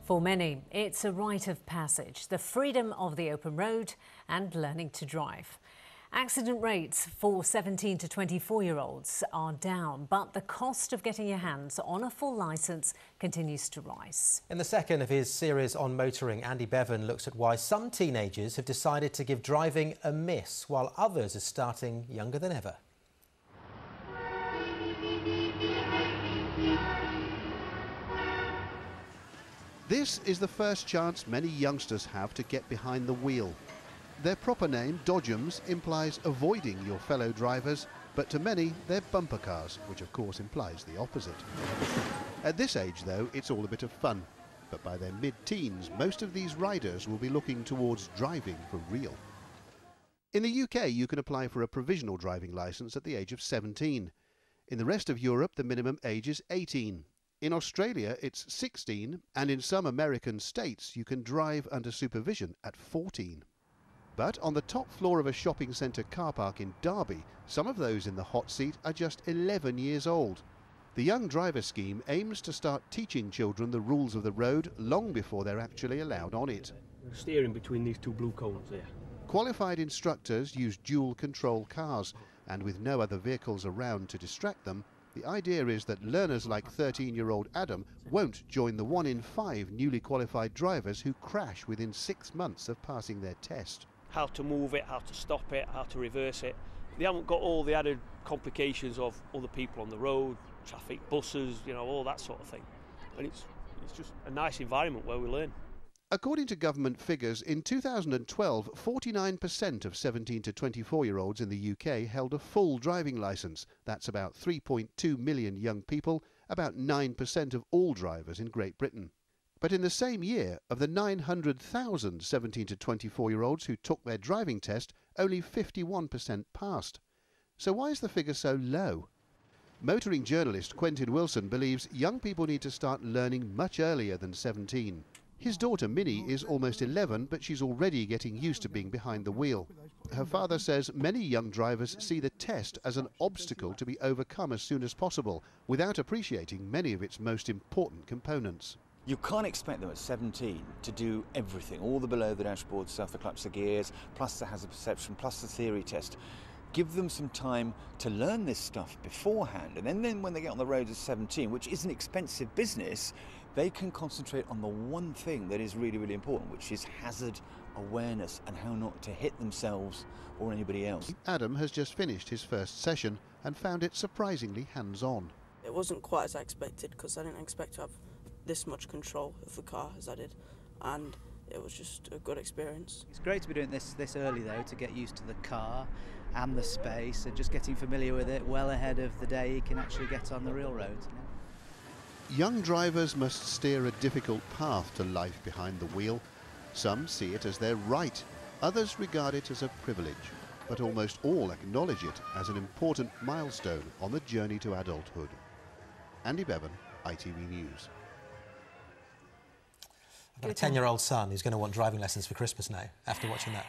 For many, it's a rite of passage, the freedom of the open road and learning to drive. Accident rates for 17 to 24-year-olds are down, but the cost of getting your hands on a full licence continues to rise. In the second of his series on motoring, Andy Bevan looks at why some teenagers have decided to give driving a miss, while others are starting younger than ever. This is the first chance many youngsters have to get behind the wheel. Their proper name, dodgems, implies avoiding your fellow drivers, but to many they're bumper cars, which of course implies the opposite. At this age though, it's all a bit of fun, but by their mid-teens most of these riders will be looking towards driving for real. In the UK you can apply for a provisional driving licence at the age of 17. In the rest of Europe the minimum age is 18. In Australia it's 16, and in some American states you can drive under supervision at 14. But on the top floor of a shopping centre car park in Derby, some of those in the hot seat are just 11 years old. The Young Driver Scheme aims to start teaching children the rules of the road long before they're actually allowed on it. We're steering between these two blue cones here. Qualified instructors use dual control cars, and with no other vehicles around to distract them, the idea is that learners like 13-year-old Adam won't join the 1 in 5 newly qualified drivers who crash within 6 months of passing their test. How to move it, how to stop it, how to reverse it. They haven't got all the added complications of other people on the road, traffic, buses, you know, all that sort of thing. And it's just a nice environment where we learn. According to government figures, in 2012, 49% of 17 to 24-year-olds in the UK held a full driving licence. That's about 3.2 million young people, about 9% of all drivers in Great Britain. But in the same year, of the 900,000 17 to 24-year-olds who took their driving test, only 51% passed. So why is the figure so low? Motoring journalist Quentin Wilson believes young people need to start learning much earlier than 17. His daughter Minnie is almost 11, but she's already getting used to being behind the wheel. Her father says many young drivers see the test as an obstacle to be overcome as soon as possible, without appreciating many of its most important components. You can't expect them at 17 to do everything, all the below the dashboard stuff, the clutch, the gears, plus the hazard perception, plus the theory test. Give them some time to learn this stuff beforehand, and then when they get on the road at 17, which is an expensive business, they can concentrate on the one thing that is really, really important, which is hazard awareness and how not to hit themselves or anybody else. Adam has just finished his first session and found it surprisingly hands-on. It wasn't quite as I expected, because I didn't expect to have this much control of the car as I did, and it was just a good experience. It's great to be doing this early though, to get used to the car and the space and just getting familiar with it well ahead of the day you can actually get on the real road. Young drivers must steer a difficult path to life behind the wheel. Some see it as their right, others regard it as a privilege, but almost all acknowledge it as an important milestone on the journey to adulthood. Andy Bevan, ITV News. I've got a 10-year-old son who's going to want driving lessons for Christmas now, after watching that.